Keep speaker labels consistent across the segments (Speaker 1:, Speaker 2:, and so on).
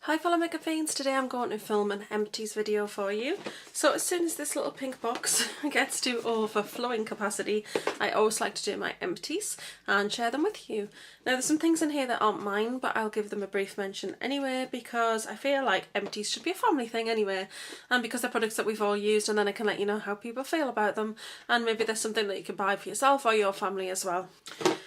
Speaker 1: Hi fellow makeup fiends, today I'm going to film an Empties video for you. So as soon as this little pink box gets to overflowing capacity, I always like to do my empties and share them with you. Now there's some things in here that aren't mine, but I'll give them a brief mention anyway because I feel like empties should be a family thing anyway, and because they're products that we've all used, and then I can let you know how people feel about them, and maybe there's something that you can buy for yourself or your family as well.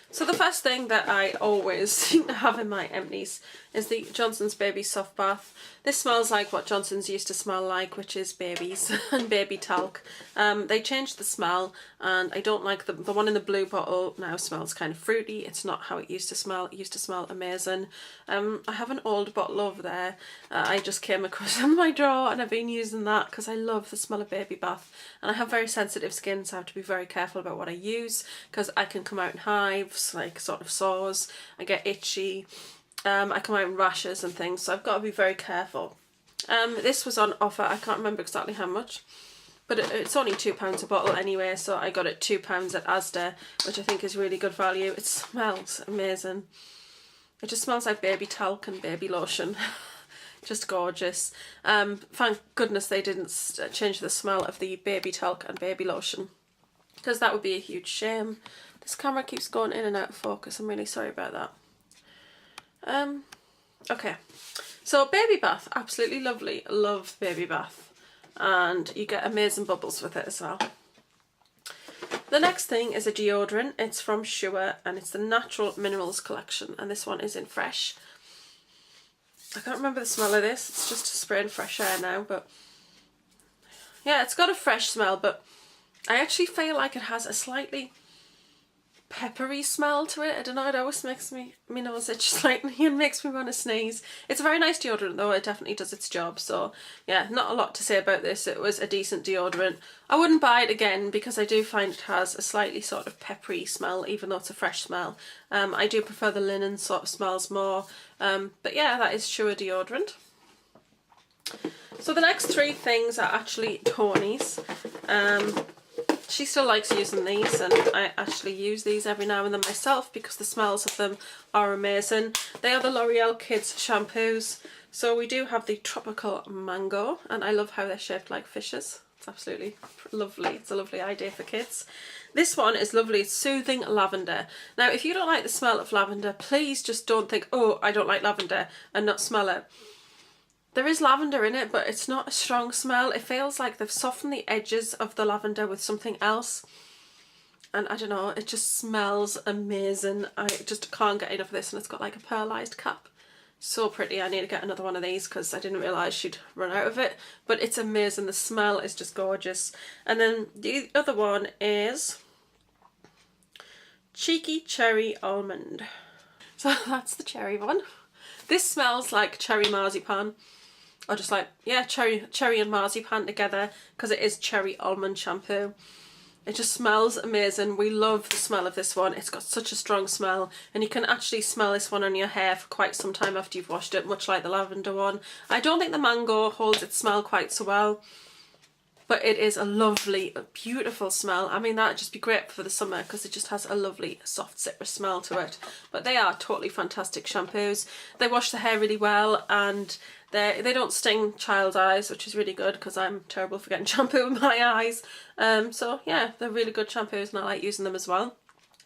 Speaker 1: So the first thing that I always seem to have in my empties is the Johnson's Baby Soft Bath. This smells like what Johnson's used to smell like, which is babies and baby talc. They changed the smell and I don't like the one in the blue bottle now smells kind of fruity. It's not how it used to smell. It used to smell amazing. I have an old bottle over there. I just came across in my drawer and I've been using that because I love the smell of baby bath. And I have very sensitive skin, so I have to be very careful about what I use because I can come out in hives, like sort of sores. I get itchy. I come out in rashes and things, so I've got to be very careful. This was on offer. I can't remember exactly how much, but it's only £2 a bottle anyway, so I got it £2 at Asda, which I think is really good value. It smells amazing. It just smells like baby talc and baby lotion. Just gorgeous. Thank goodness they didn't change the smell of the baby talc and baby lotion, because that would be a huge shame. This camera keeps going in and out of focus. I'm really sorry about that. Okay, so baby bath, absolutely lovely. Love baby bath, and you get amazing bubbles with it as well. The next thing is a deodorant. It's from Sure and it's the Natural Minerals collection, and this one is in Fresh. I can't remember the smell of this. It's just spraying fresh air now, but yeah, it's got a fresh smell, but I actually feel like it has a slightly peppery smell to it. I don't know, it always makes me nose itch slightly and makes me want to sneeze. It's a very nice deodorant though, it definitely does its job. So yeah, not a lot to say about this. It was a decent deodorant. I wouldn't buy it again because I do find it has a slightly sort of peppery smell, even though it's a fresh smell. I do prefer the linen sort of smells more, but yeah, that is Sure deodorant. So the next three things are actually Tony's. She still likes using these, and I actually use these every now and then myself because the smells of them are amazing. They are the L'Oreal Kids Shampoos. So we do have the Tropical Mango, and I love how they're shaped like fishes. It's absolutely lovely. It's a lovely idea for kids. This one is lovely. It's Soothing Lavender. Now, if you don't like the smell of lavender, please just don't think, oh, I don't like lavender, and not smell it. There is lavender in it, but it's not a strong smell. It feels like they've softened the edges of the lavender with something else. And I don't know, it just smells amazing. I just can't get enough of this, and it's got like a pearlised cap. So pretty. I need to get another one of these because I didn't realise she'd run out of it. But it's amazing. The smell is just gorgeous. And then the other one is Cheeky Cherry Almond. So that's the cherry one. This smells like cherry marzipan. Or just like, yeah, cherry and marzipan together, because it is cherry almond shampoo. It just smells amazing. We love the smell of this one. It's got such a strong smell, and you can actually smell this one on your hair for quite some time after you've washed it, much like the lavender one. I don't think the mango holds its smell quite so well, but it is a lovely, beautiful smell. I mean, that'd just be great for the summer because it just has a lovely soft citrus smell to it. But they are totally fantastic shampoos. They wash the hair really well, and they don't sting child's eyes, which is really good because I'm terrible for getting shampoo in my eyes. So yeah, they're really good shampoos and I like using them as well.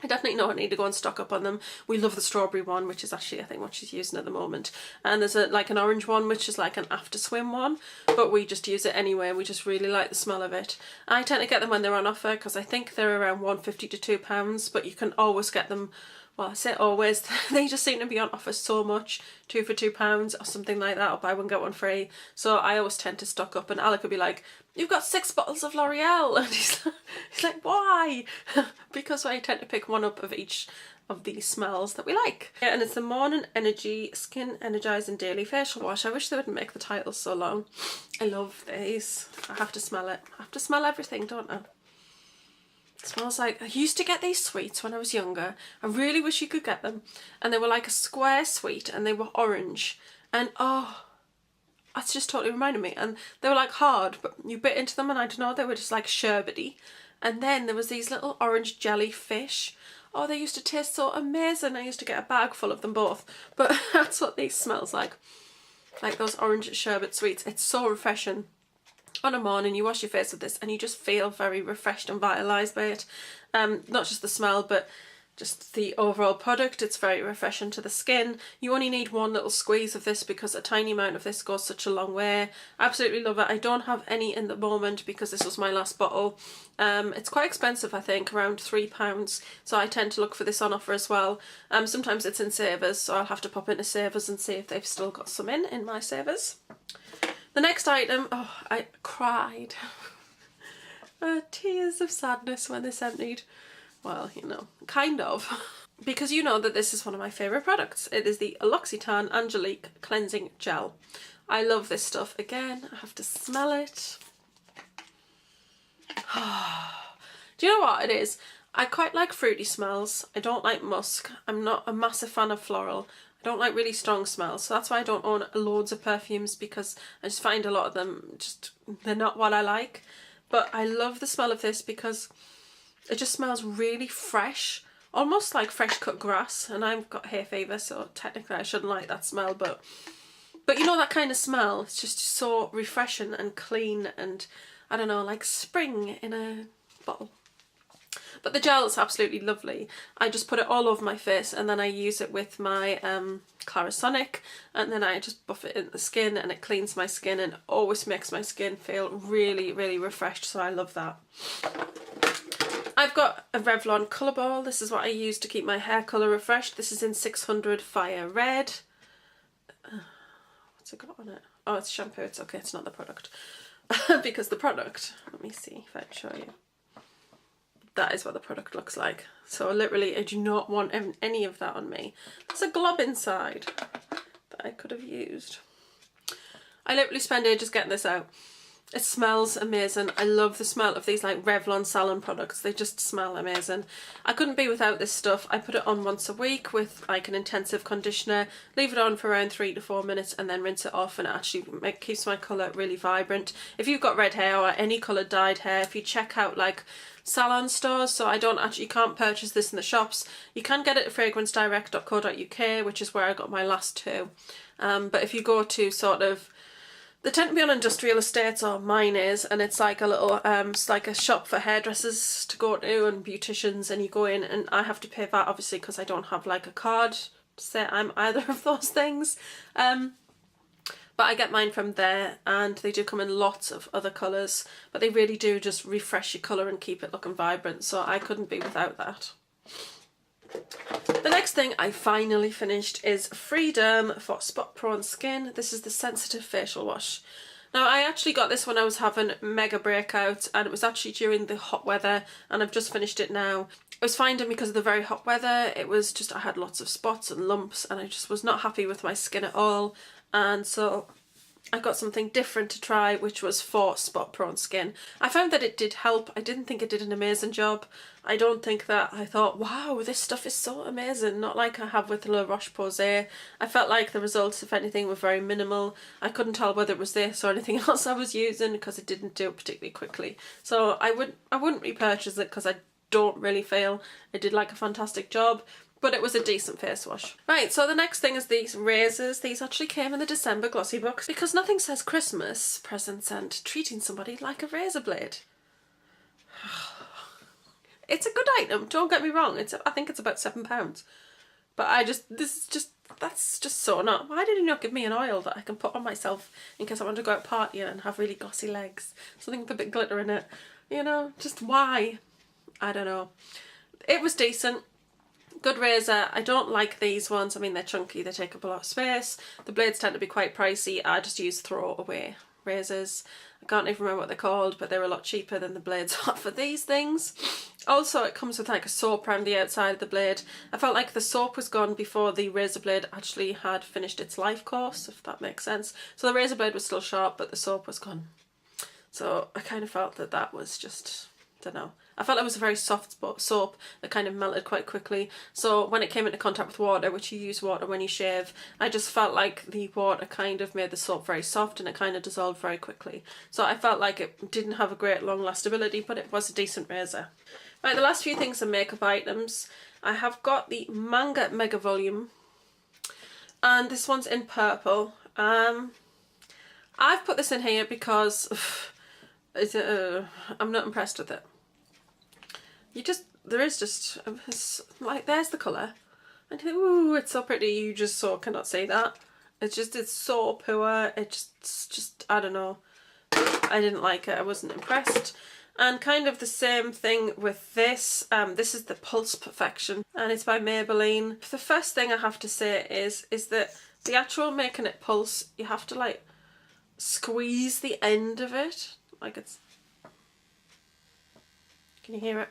Speaker 1: I definitely know I need to go and stock up on them. We love the strawberry one, which is actually I think what she's using at the moment. And there's like an orange one, which is like an after swim one, but we just use it anyway. We just really like the smell of it. I tend to get them when they're on offer because I think they're around £1.50 to £2, but you can always get them. Well, I say always, they just seem to be on offer so much, 2 for £2 or something like that, or buy one get one free. So I always tend to stock up, and Alec would be like, "You've got 6 bottles of L'Oreal," and he's like, "Why?" Because I tend to pick one up of each of these smells that we like. Yeah, and it's the Morning Energy Skin Energising Daily Facial Wash. I wish they wouldn't make the titles so long. I love these. I have to smell it. I have to smell everything, don't I? It smells like, I used to get these sweets when I was younger. I really wish you could get them. And they were like a square sweet and they were orange. And oh, that's just totally reminded me. And they were like hard, but you bit into them and I don't know, they were just like sherbety. And then there was these little orange jellyfish. Oh, they used to taste so amazing. I used to get a bag full of them both. But that's what these smells like. like those orange sherbet sweets. It's so refreshing. On a morning, you wash your face with this and you just feel very refreshed and vitalised by it. Not just the smell, but just the overall product. It's very refreshing to the skin. You only need one little squeeze of this because a tiny amount of this goes such a long way. Absolutely love it. I don't have any in the moment because this was my last bottle. It's quite expensive, I think, around £3, so I tend to look for this on offer as well. Sometimes it's in Savers, so I'll have to pop into Savers and see if they've still got some in my Savers. The next item, oh, I cried. Tears of sadness when this emptied. Well, you know, kind of. Because you know that this is one of my favourite products. It is the L'Occitane Angelique Cleansing Gel. I love this stuff. Again, I have to smell it. Do you know what it is? I quite like fruity smells. I don't like musk. I'm not a massive fan of floral. I don't like really strong smells, so that's why I don't own loads of perfumes, because I just find a lot of them they're not what I like. But I love the smell of this because it just smells really fresh, almost like fresh cut grass, and I've got hay fever, so technically I shouldn't like that smell, but you know that kind of smell. It's just so refreshing and clean and, I don't know, like spring in a bottle. But the gel is absolutely lovely. I just put it all over my face and then I use it with my PANASONIC, and then I just buff it in the skin and it cleans my skin and always makes my skin feel really, really refreshed, so I love that. I've got a Revlon colour ball. This is what I use to keep my hair colour refreshed. This is in 600 Fire Red. What's it got on it? Oh, it's shampoo. It's okay, it's not the product. Because the product, let me see if I can show you. That is what the product looks like. So literally, I do not want any of that on me. There's a glob inside that I could have used. I literally spend ages getting this out. It smells amazing. I love the smell of these like Revlon salon products. They just smell amazing. I couldn't be without this stuff. I put it on once a week with like an intensive conditioner, leave it on for around 3 to 4 minutes and then rinse it off, and it actually keeps my colour really vibrant. If you've got red hair or any coloured dyed hair, if you check out like salon stores, so you can't purchase this in the shops. You can get it at fragrancedirect.co.uk, which is where I got my last two. But if you go to sort of, they tend to be on industrial estates, or mine is, and it's like a little, it's like a shop for hairdressers to go to and beauticians, and you go in and I have to pay that obviously because I don't have like a card to say I'm either of those things. But I get mine from there, and they do come in lots of other colours, but they really do just refresh your colour and keep it looking vibrant, so I couldn't be without that. The next thing I finally finished is Freedom for spot prone skin. This is the sensitive facial wash. Now I actually got this when I was having mega breakouts, and it was actually during the hot weather, and I've just finished it now. I was finding because of the very hot weather, it was just, I had lots of spots and lumps and I just was not happy with my skin at all. And so I got something different to try, which was for spot prone skin. I found that it did help. I didn't think it did an amazing job. I don't think that I thought, wow, this stuff is so amazing. Not like I have with La Roche-Posay. I felt like the results, if anything, were very minimal. I couldn't tell whether it was this or anything else I was using because it didn't do it particularly quickly. So I wouldn't repurchase it because I don't really feel it did like a fantastic job. But it was a decent face wash. Right, so the next thing is these razors. These actually came in the December glossy box because nothing says Christmas presents and treating somebody like a razor blade. It's a good item, don't get me wrong. I think it's about £7. But that's just so not. Why did he not give me an oil that I can put on myself in case I want to go out partying and have really glossy legs? Something with a bit of glitter in it. You know, just why? I don't know. It was decent. Good razor. I don't like these ones. I mean, they're chunky, they take up a lot of space. The blades tend to be quite pricey. I just use throwaway razors. I can't even remember what they're called, but they're a lot cheaper than the blades are for these things. Also, it comes with like a soap around the outside of the blade. I felt like the soap was gone before the razor blade actually had finished its life course, if that makes sense. So the razor blade was still sharp, but the soap was gone. So I kind of felt that that was just, I don't know. I felt it was a very soft soap that kind of melted quite quickly. So when it came into contact with water, which you use water when you shave, I just felt like the water kind of made the soap very soft and it kind of dissolved very quickly. So I felt like it didn't have a great long lastability, but it was a decent razor. Right, the last few things are makeup items. I have got the Manga Mega Volume, and this one's in purple. I've put this in here because I'm not impressed with it. It's like, there's the colour. And you think, ooh, it's so pretty, you just so cannot say that. It's so poor, it's just, I don't know. I didn't like it, I wasn't impressed. And kind of the same thing with this. This is the Pulse Perfection and it's by Maybelline. The first thing I have to say is that the actual making it pulse, you have to like squeeze the end of it. Like it's, can you hear it?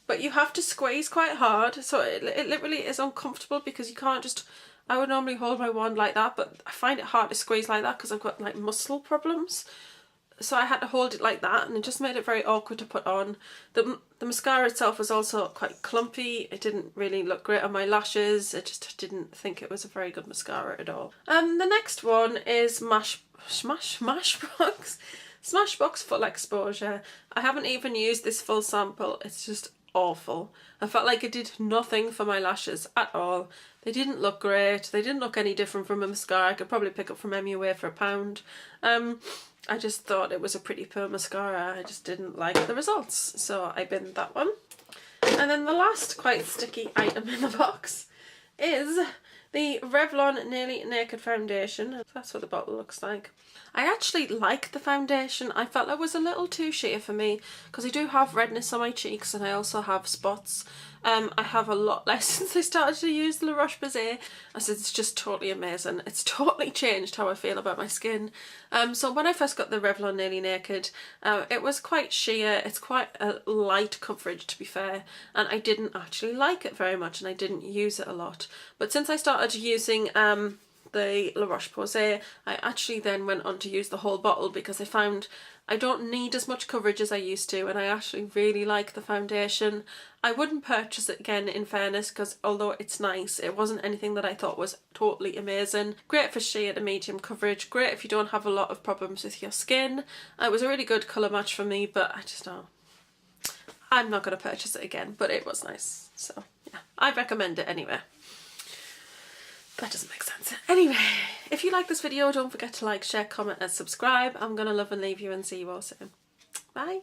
Speaker 1: But you have to squeeze quite hard, so it literally is uncomfortable because you can't just, I would normally hold my wand like that, but I find it hard to squeeze like that because I've got like muscle problems. So I had to hold it like that and it just made it very awkward to put on. The mascara itself was also quite clumpy. It didn't really look great on my lashes. I just didn't think it was a very good mascara at all. The next one is Smashbox Full Exposure. I haven't even used this full sample. It's just awful. I felt like it did nothing for my lashes at all. They didn't look great. They didn't look any different from a mascara I could probably pick up from MUA for £1. I just thought it was a pretty poor mascara. I just didn't like the results, so I binned that one. And then the last quite sticky item in the box is the Revlon Nearly Naked Foundation. That's what the bottle looks like. I actually like the foundation. I felt it was a little too sheer for me because I do have redness on my cheeks and I also have spots. I have a lot less since I started to use the La Roche-Posay. I said it's just totally amazing. It's totally changed how I feel about my skin. So when I first got the Revlon Nearly Naked, it was quite sheer. It's quite a light coverage, to be fair, and I didn't actually like it very much and I didn't use it a lot. But since I started using the La Roche-Posay, I actually then went on to use the whole bottle because I found I don't need as much coverage as I used to and I actually really like the foundation. I wouldn't purchase it again, in fairness, because although it's nice, it wasn't anything that I thought was totally amazing. Great for sheer to medium coverage, great if you don't have a lot of problems with your skin. It was a really good colour match for me, but I just don't. I'm not going to purchase it again, but it was nice. So yeah, I'd recommend it anyway. That doesn't make sense. Anyway, if you like this video, don't forget to like, share, comment and subscribe. I'm going to love and leave you and see you all soon. Bye.